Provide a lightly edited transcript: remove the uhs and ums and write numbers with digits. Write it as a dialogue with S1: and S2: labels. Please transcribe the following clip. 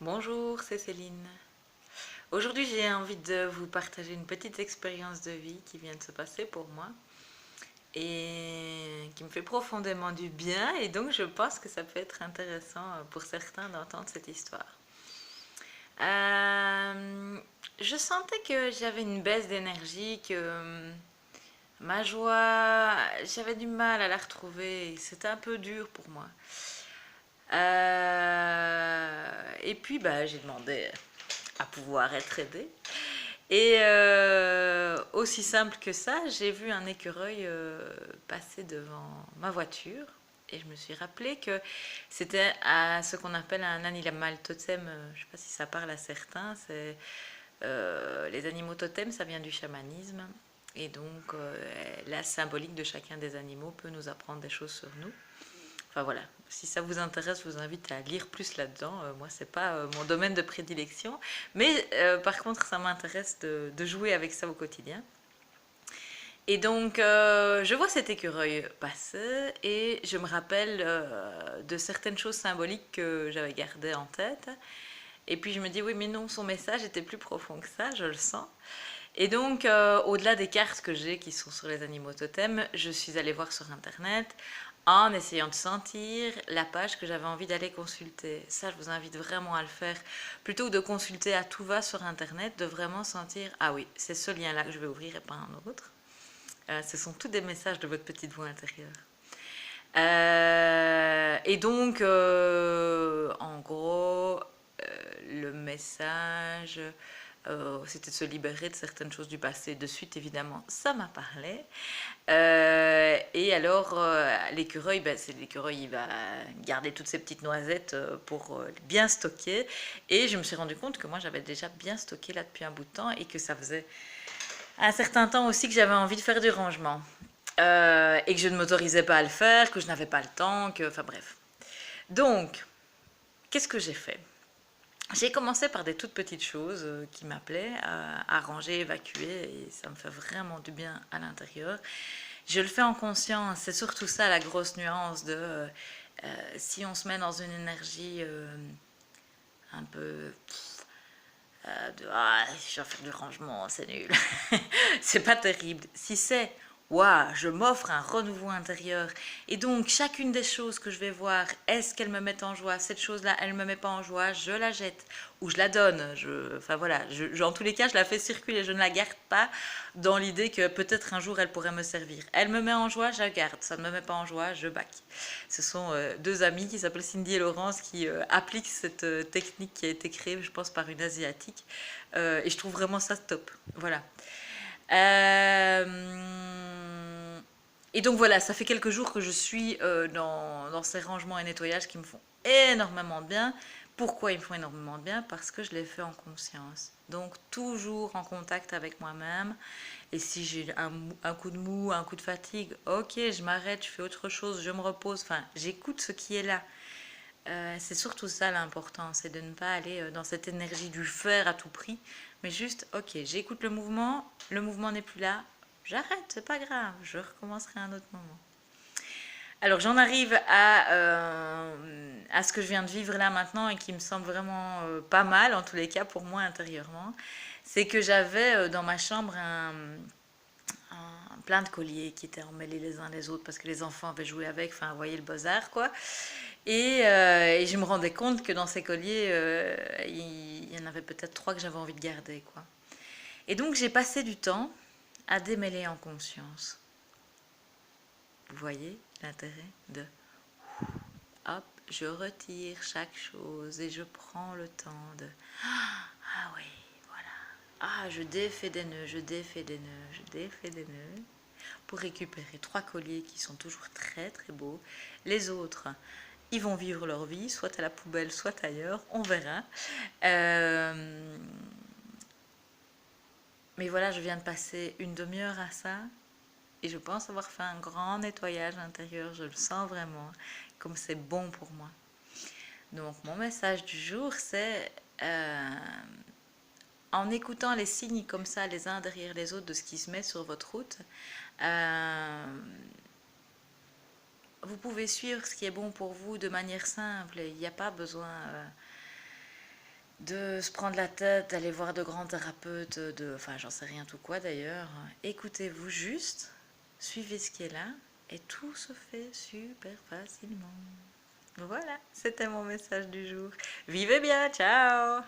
S1: Bonjour, c'est Céline. Aujourd'hui, j'ai envie de vous partager une petite expérience de vie qui vient de se passer pour moi et qui me fait profondément du bien et donc je pense que ça peut être intéressant pour certains d'entendre cette histoire. Euh, je sentais que j'avais une baisse d'énergie, que ma joie, j'avais du mal à la retrouver. C'était un peu dur pour moi. Et puis, bah, j'ai demandé à pouvoir être aidée. Et aussi simple que ça, j'ai vu un écureuil passer devant ma voiture et je me suis rappelé que c'était à ce qu'on appelle un animal totem. Je ne sais pas si ça parle à certains. C'est les animaux totems, ça vient du chamanisme. Et donc, la symbolique de chacun des animaux peut nous apprendre des choses sur nous. Enfin voilà, si ça vous intéresse, je vous invite à lire plus là-dedans. Moi, c'est pas mon domaine de prédilection, mais par contre, ça m'intéresse de jouer avec ça au quotidien. Et donc, je vois cet écureuil passer et je me rappelle de certaines choses symboliques que j'avais gardées en tête. Et puis je me dis, oui, mais non, son message était plus profond que ça, je le sens. Et donc, au-delà des cartes que j'ai qui sont sur les animaux totems, je suis allée voir sur Internet en essayant de sentir la page que j'avais envie d'aller consulter. Ça, je vous invite vraiment à le faire. Plutôt que de consulter à tout va sur Internet, de vraiment sentir, ah oui, c'est ce lien-là que je vais ouvrir et pas un autre. Ce sont tous des messages de votre petite voix intérieure. Et donc, en gros, le message, c'était de se libérer de certaines choses du passé. De suite, évidemment, ça m'a parlé. Et alors, l'écureuil, ben, c'est l'écureuil, il va garder toutes ces petites noisettes pour bien stocker. Et je me suis rendu compte que moi, j'avais déjà bien stocké là depuis un bout de temps et que ça faisait un certain temps aussi que j'avais envie de faire du rangement. Et que je ne m'autorisais pas à le faire, que je n'avais pas le temps, que... Enfin bref. Donc, qu'est-ce que j'ai fait? J'ai commencé par des toutes petites choses qui m'appelaient à ranger, évacuer, et ça me fait vraiment du bien à l'intérieur. Je le fais en conscience, c'est surtout ça la grosse nuance de si on se met dans une énergie un peu de ah, je vais faire du rangement, c'est nul. C'est pas terrible. Si c'est waouh, je m'offre un renouveau intérieur et donc chacune des choses que je vais voir, est-ce qu'elle me met en joie? Cette chose-là, elle me met pas en joie, je la jette ou je la donne. Enfin voilà, en tous les cas, je la fais circuler, je ne la garde pas dans l'idée que peut-être un jour elle pourrait me servir. Elle me met en joie, je la garde. Ça ne me met pas en joie, je back. Ce sont deux amis qui s'appellent Cindy et Laurence qui appliquent cette technique qui a été créée, je pense, par une asiatique. Et je trouve vraiment ça top. Voilà. Et donc voilà, ça fait quelques jours que je suis dans ces rangements et nettoyages qui me font énormément de bien. Pourquoi ils me font énormément de bien? Parce que je les fais en conscience. Donc toujours en contact avec moi-même. Et si j'ai un coup de mou, un coup de fatigue, ok, je m'arrête, je fais autre chose, je me repose. Enfin, j'écoute ce qui est là. C'est surtout ça l'important, c'est de ne pas aller dans cette énergie du faire à tout prix, mais juste, ok, j'écoute le mouvement n'est plus là, j'arrête, c'est pas grave, je recommencerai à un autre moment. Alors j'en arrive à ce que je viens de vivre là maintenant et qui me semble vraiment pas mal, en tous les cas pour moi intérieurement, c'est que j'avais dans ma chambre plein de colliers qui étaient emmêlés les uns les autres parce que les enfants avaient joué avec, enfin, vous voyez le beaux-arts, quoi. Et je me rendais compte que dans ces colliers, il y en avait peut-être trois que j'avais envie de garder, quoi. Et donc j'ai passé du temps à démêler en conscience. Vous voyez l'intérêt de hop, je retire chaque chose et je prends le temps de ah oui, voilà. Ah, je défais des nœuds, je défais des nœuds, je défais des nœuds pour récupérer trois colliers qui sont toujours très très beaux. Les autres, ils vont vivre leur vie, soit à la poubelle, soit ailleurs, on verra. Mais voilà, je viens de passer une demi-heure à ça et je pense avoir fait un grand nettoyage intérieur, je le sens vraiment, comme c'est bon pour moi. Donc mon message du jour, c'est en écoutant les signes comme ça, les uns derrière les autres, de ce qui se met sur votre route, vous pouvez suivre ce qui est bon pour vous de manière simple. Il n'y a pas besoin de se prendre la tête, d'aller voir de grands thérapeutes, enfin j'en sais rien tout quoi d'ailleurs. Écoutez-vous juste, suivez ce qui est là et tout se fait super facilement. Voilà, c'était mon message du jour. Vivez bien, ciao!